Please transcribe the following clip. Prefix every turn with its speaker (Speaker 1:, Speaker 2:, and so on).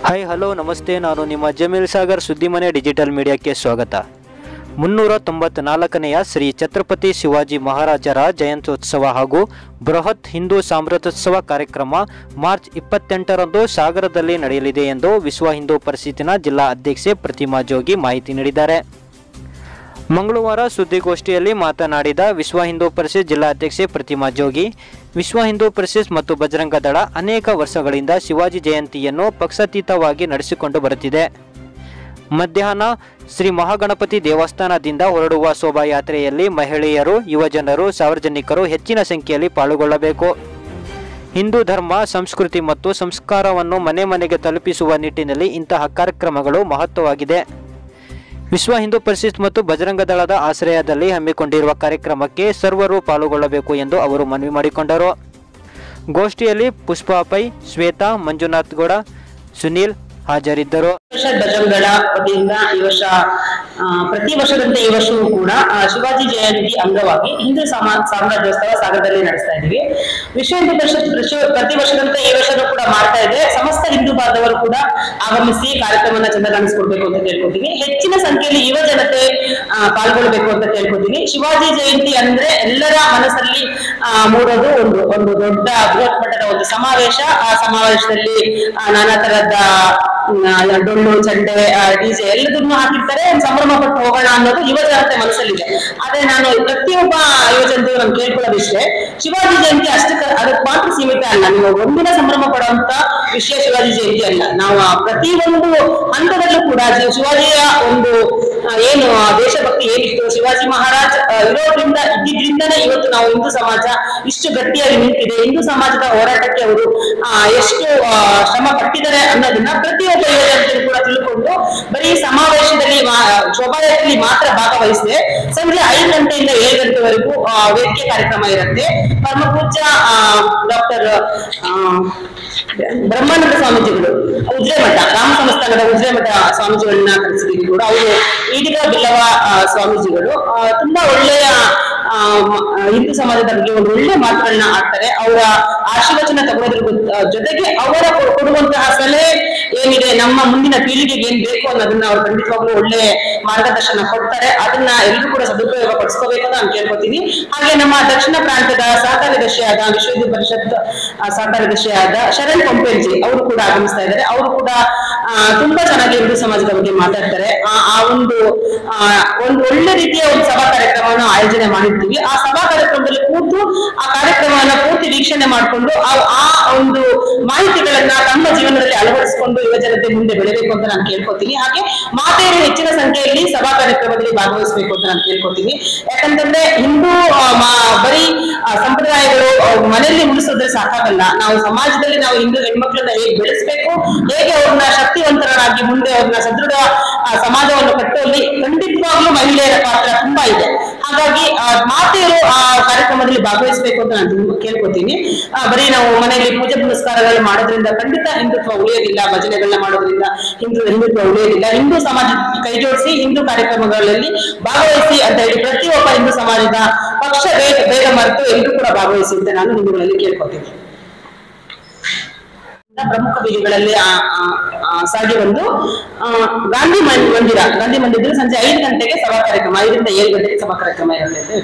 Speaker 1: Hi hello ನಮಸ್ತೆ, ನಾನು ನಿಮ್ಮ ಜಮೀಲ್ ಸಾಗರ್ ಸುದ್ದಿಮನೆ ಡಿಜಿಟಲ್ ಮೀಡಿಯಾಕ್ಕೆ ಸ್ವಾಗತ. 394ನೆಯ ಶ್ರೀ ಛತ್ರಪತಿ ಶಿವಾಜಿ ಮಹಾರಾಜರ ಜಯಂತ್ಯೋತ್ಸವ ಹಾಗೂ ಬೃಹತ್ ಹಿಂದೂ ಸಾಮ್ರಾಜ್ಯೋತ್ಸವ ಕಾರ್ಯಕ್ರಮ ಮಾರ್ಚ್ 28ರಂದು ಸಾಗರದಲ್ಲಿ ನಡೆಯಲಿದೆ ಎಂದು ವಿಶ್ವ ಹಿಂದೂ ಪರಿಷತ್ತಿನ ಜಿಲ್ಲಾ ಅಧ್ಯಕ್ಷೆ ಪ್ರತಿಮಾ ಜೋಗಿ ಮಾಹಿತಿ ನೀಡಿದ್ದಾರೆ. ಮಂಗಳವಾರ ಸುದ್ದಿಗೋಷ್ಠಿಯಲ್ಲಿ ಮಾತನಾಡಿದ ವಿಶ್ವ ಹಿಂದೂ ಪರಿಷತ್ ಜಿಲ್ಲಾಧ್ಯಕ್ಷೆ ಪ್ರತಿಮಾ ಜೋಗಿ, ವಿಶ್ವ ಹಿಂದೂ ಪರಿಷತ್ ಮತ್ತು ಬಜರಂಗ ದಳ ಅನೇಕ ವರ್ಷಗಳಿಂದ ಶಿವಾಜಿ ಜಯಂತಿಯನ್ನು ಪಕ್ಷಾತೀತವಾಗಿ ನಡೆಸಿಕೊಂಡು ಬರುತ್ತಿದೆ. ಮಧ್ಯಾಹ್ನ ಶ್ರೀ ಮಹಾಗಣಪತಿ ದೇವಸ್ಥಾನದಿಂದ ಹೊರಡುವ ಶೋಭಾಯಾತ್ರೆಯಲ್ಲಿ ಮಹಿಳೆಯರು, ಯುವಜನರು, ಸಾರ್ವಜನಿಕರು ಹೆಚ್ಚಿನ ಸಂಖ್ಯೆಯಲ್ಲಿ ಪಾಲ್ಗೊಳ್ಳಬೇಕು. ಹಿಂದೂ ಧರ್ಮ, ಸಂಸ್ಕೃತಿ ಮತ್ತು ಸಂಸ್ಕಾರವನ್ನು ಮನೆ ಮನೆಗೆ ತಲುಪಿಸುವ ನಿಟ್ಟಿನಲ್ಲಿ ಇಂತಹ ಕಾರ್ಯಕ್ರಮಗಳು ಮಹತ್ವವಾಗಿದೆ. ವಿಶ್ವ ಹಿಂದೂ ಪರಿಷತ್ ಮತ್ತು ಬಜರಂಗ ದಳದ ಆಶ್ರಯದಲ್ಲಿ ಹಮ್ಮಿಕೊಂಡಿರುವ ಕಾರ್ಯಕ್ರಮಕ್ಕೆ ಸರ್ವರು ಪಾಲ್ಗೊಳ್ಳಬೇಕು ಎಂದು ಅವರು ಮನವಿ ಮಾಡಿಕೊಂಡರು. ಗೋಷ್ಠಿಯಲ್ಲಿ ಪುಷ್ಪಾ ಪೈ, ಶ್ವೇತಾ, ಮಂಜುನಾಥ್ ಗೌಡ, ಸುನೀಲ್ ಹಾಜರಿದ್ದರು.
Speaker 2: ಬಜರಂಗ ದಳ ವತಿಯಿಂದ ಈ ವರ್ಷ ಪ್ರತಿ ವರ್ಷದಂತೆ ಈ ವರ್ಷವೂ ಕೂಡ ಶಿವಾಜಿ ಜಯಂತಿ ಅಂಗವಾಗಿ ಹಿಂದೂ ಸಾಮ್ರಾಜ್ಯೋತ್ಸವ ಸಾಗರದಲ್ಲಿ ನಡೆಸ್ತಾ ಇದ್ದೀವಿ. ವಿಶ್ವ ಹಿಂದೂ ಪರಿಷತ್ ಪ್ರತಿ ವರ್ಷದಂತೆ ಈ ವರ್ಷನೂ ಕೂಡ ಮಾಡ್ತಾ ಇದೆ. ಸಮಸ್ತ ಹಿಂದೂ ಬಾಂಧವರು ಕೂಡ ಆಗಮಿಸಿ ಕಾರ್ಯಕ್ರಮನ ಚಂದಗಾಣಿಸ್ಕೊಡ್ಬೇಕು ಅಂತ ಕೇಳ್ಕೊತೀವಿ. ಹೆಚ್ಚಿನ ಸಂಖ್ಯೆಯಲ್ಲಿ ಯುವ ಜನತೆ ಪಾಲ್ಗೊಳ್ಬೇಕು ಅಂತ ಕೇಳ್ಕೊತೀವಿ. ಶಿವಾಜಿ ಜಯಂತಿ ಅಂದ್ರೆ ಎಲ್ಲರ ಮನಸ್ಸಲ್ಲಿ ಮೂಡೋದು ಒಂದು ದೊಡ್ಡ ಬೃಹತ್ ಮಟ್ಟದ ಒಂದು ಸಮಾವೇಶ. ಆ ಸಮಾವೇಶದಲ್ಲಿ ನಾನಾ ತರದ ಡೊಳ್ಳು, ಚಂಡೆ, ಡಿಜೆ ಎಲ್ಲದನ್ನು ಹಾಕಿರ್ತಾರೆ. ಒಂದು ಸಂಭ್ರಮ ಪಟ್ಟು ಹೋಗೋಣ ಅನ್ನೋದು ಯುವ ಜನತೆ ಮನಸ್ಸಲ್ಲಿದೆ. ಆದ್ರೆ ನಾನು ಪ್ರತಿಯೊಬ್ಬ ಯುವ ಜನತೆ ನಾನು ಕೇಳ್ಕೊಳ್ಳೋದಿಷ್ಟೇ, ಶಿವಾಜಿ ಜಯಂತಿ ಅದಕ್ಕೆ ಮಾತ್ರ ಸೀಮಿತ ಅಲ್ಲ. ನೀವು ಒಂದಿನ ಸಂಭ್ರಮ ಪಡುವಂತ ವಿಷಯ ಶಿವಾಜಿ ಜಯಂತಿ ಅಲ್ಲ. ನಾವು ಪ್ರತಿಯೊಂದು ಹಂತದಲ್ಲೂ ಕೂಡ ಶಿವಾಜಿಯ ಒಂದು ಏನು ದೇಶಭಕ್ತಿ ಏನಿತ್ತು, ಶಿವಾಜಿ ಮಹಾರಾಜ್ ಇದ್ದಿದ್ರಿಂದನೇ ಇವತ್ತು ನಾವು ಹಿಂದೂ ಸಮಾಜ ಇಷ್ಟು ಗಟ್ಟಿಯಾಗಿ ನಿಂತಿದೆ. ಹಿಂದೂ ಸಮಾಜದ ಹೋರಾಟಕ್ಕೆ ಅವರು ಎಷ್ಟು ಶ್ರಮ ಪಟ್ಟಿದ್ದಾರೆ ಅನ್ನೋದನ್ನ ಪ್ರತಿಯೊಬ್ಬ ಯುವ ಜನತೆಯೂ ಕೂಡ ತಿಳ್ಕೊಂಡು ಬರೀ ಸಮಾವೇಶದಲ್ಲಿ ಶೋಭಾಯಾತ್ರೆಯಲ್ಲಿ ಮಾತ್ರ ಭಾಗವಹಿಸಿದೆ. ಸಂಜೆ 5 ಗಂಟೆಯಿಂದ 7 ಗಂಟೆವರೆಗೂ ವೇದಿಕೆ ಕಾರ್ಯಕ್ರಮ ಇರುತ್ತೆ. ಪರಮ ಪೂಜ್ಯ ಡಾಕ್ಟರ್ ಬ್ರಹ್ಮಾನಂದ ಸ್ವಾಮೀಜಿಗಳು ಉಜ್ರೆಮಠ ರಾಮ ಸಂಸ್ಥಾನದ ಉಜ್ರೆಮಠ ಸ್ವಾಮೀಜಿಗಳನ್ನ ಕರೆಸಿದ್ದೀವಿ ಕೂಡ. ಅವರು ಈಡಿಗ ಬಿಲ್ಲವ ಸ್ವಾಮೀಜಿಗಳು ತುಂಬಾ ಒಳ್ಳೆಯ ಹಿಂದೂ ಸಮಾಜದ ಬಗ್ಗೆ ಒಂದು ಒಳ್ಳೆ ಮಾತುಗಳನ್ನ ಆಡ್ತಾರೆ. ಅವರ ಆಶೀರ್ವಚನ ತಗೊಳ್ಳೋದ್ರ ಜೊತೆಗೆ ಅವರ ಕೊಡುವಂತಹ ಸಲಹೆ ಏನಿದೆ, ನಮ್ಮ ಮುಂದಿನ ಪೀಳಿಗೆಗೆ ಏನ್ ಬೇಕು ಅನ್ನೋದನ್ನ ಅವ್ರು ಖಂಡಿತವಾಗ್ಲೂ ಒಳ್ಳೆ ಮಾರ್ಗದರ್ಶನ ಕೊಡ್ತಾರೆ. ಅದನ್ನ ಎಲ್ಲರೂ ಕೂಡ ಸದುಪಯೋಗ ಪಡಿಸ್ಕೋಬೇಕು ಅಂತ ನಾನು ಕೇಳ್ಕೊತೀನಿ. ಹಾಗೆ ನಮ್ಮ ದಕ್ಷಿಣ ಪ್ರಾಂತದ ಸಹಕಾರ್ಯದರ್ಶಿಯಾದ ವಿಶ್ವ ಹಿಂದೂ ಪರಿಷತ್ ಸಹಕಾರ್ಯದರ್ಶಿಯಾದ ಶರಣ್ ಕೊಂಪೇಲ್ಜಿ ಅವರು ಕೂಡ ಆಗಮಿಸ್ತಾ ಇದ್ದಾರೆ. ಅವರು ಕೂಡ ತುಂಬಾ ಚೆನ್ನಾಗಿ ಹಿಂದೂ ಸಮಾಜದ ಬಗ್ಗೆ ಮಾತಾಡ್ತಾರೆ. ಒಂದು ಒಳ್ಳೆ ರೀತಿಯ ಒಂದು ಸಭಾ ಕಾರ್ಯಕ್ರಮವನ್ನು ಆಯೋಜನೆ ಮಾಡಿರ್ತೀವಿ. ಆ ಸಭಾ ಕಾರ್ಯಕ್ರಮದಲ್ಲಿ ಕೂತು ಆ ಕಾರ್ಯಕ್ರಮವನ್ನ ಪೂರ್ತಿ ವೀಕ್ಷಣೆ ಮಾಡಿಕೊಂಡು ಆ ಒಂದು ಮಾಹಿತಿಗಳನ್ನ ತಮ್ಮ ಜೀವನದಲ್ಲಿ ಅಳವಡಿಸಿಕೊಂಡು ಯುವ ಜನತೆ ಮುಂದೆ ಬೆಳೆಬೇಕು ಅಂತ ನಾನು ಕೇಳ್ಕೊತೀನಿ. ಹಾಗೆ ಮಾತೆಯರು ಹೆಚ್ಚಿನ ಸಂಖ್ಯೆಯಲ್ಲಿ ಸಭಾ ಕಾರ್ಯಕ್ರಮದಲ್ಲಿ ಭಾಗವಹಿಸಬೇಕು ಅಂತ ನಾನು ಕೇಳ್ಕೊತೀನಿ. ಯಾಕಂತಂದ್ರೆ ಹಿಂದೂ ಬರೀ ಸಂಪ್ರದಾಯಗಳು ಮನೆಯಲ್ಲಿ ಉಳಿಸೋದ್ರೆ ಸಾಕಾಗಲ್ಲ. ನಾವು ಸಮಾಜದಲ್ಲಿ ನಾವು ಹಿಂದೂ ಹೆಣ್ಮಕ್ಳನ್ನ ಹೇಗೆ ಬೆಳೆಸ್ಬೇಕು, ಹೇಗೆ ಅವ್ರನ್ನ ಶಕ್ತಿವಂತರಾಗಿ ಮುಂದೆ ಅವ್ರನ್ನ ಸದೃಢ ಸಮಾಜವನ್ನು ಕಟ್ಟುವಲ್ಲಿ ಖಂಡಿತವಾಗ್ಲೂ ಮಹಿಳೆಯರ ಪಾತ್ರ ತುಂಬಾ ಇದೆ. ಹಾಗಾಗಿ ಮಾತೆಯರು ಆ ಕಾರ್ಯಕ್ರಮದಲ್ಲಿ ಭಾಗವಹಿಸಬೇಕು ಅಂತ ನಾನು ಕೇಳ್ಕೊತೀನಿ. ಬರೀ ನಾವು ಮನೆಯಲ್ಲಿ ಪೂಜೆ ಪುನಸ್ಕಾರಗಳು ಮಾಡೋದ್ರಿಂದ ಖಂಡಿತ ಹಿಂದುತ್ವ ಉಳಿಯೋದಿಲ್ಲ. ಭಜನೆಗಳನ್ನ ಮಾಡೋದ್ರಿಂದ ಹಿಂದುತ್ವ ಉಳಿಯೋದಿಲ್ಲ. ಹಿಂದೂ ಸಮಾಜ ಕೈ ಜೋಡಿಸಿ ಹಿಂದೂ ಕಾರ್ಯಕ್ರಮಗಳಲ್ಲಿ ಭಾಗವಹಿಸಿ ಅಂತ ಹೇಳಿ ಪ್ರತಿಯೊಬ್ಬ ಹಿಂದೂ ಸಮಾಜದ ಪಕ್ಷ ಭೇದ ಮರೆತು ಎಲ್ಲರೂ ಕೂಡ ಭಾಗವಹಿಸಿ ಅಂತ ನಾನು ಹಿಂದೂಗಳಲ್ಲಿ ಕೇಳ್ಕೊತೀನಿ. ಪ್ರಮುಖ ಬೀದಿಗಳಲ್ಲಿ ಸಾಗಿ ಬಂದು ಗಾಂಧಿ ಮಂದಿರದಲ್ಲಿ ಸಂಜೆ 5 ಗಂಟೆಗೆ ಸಭಾ ಕಾರ್ಯಕ್ರಮ, 5 ರಿಂದ 7 ಗಂಟೆಗೆ ಸಭಾ ಕಾರ್ಯಕ್ರಮ ಇರುತ್ತೆ.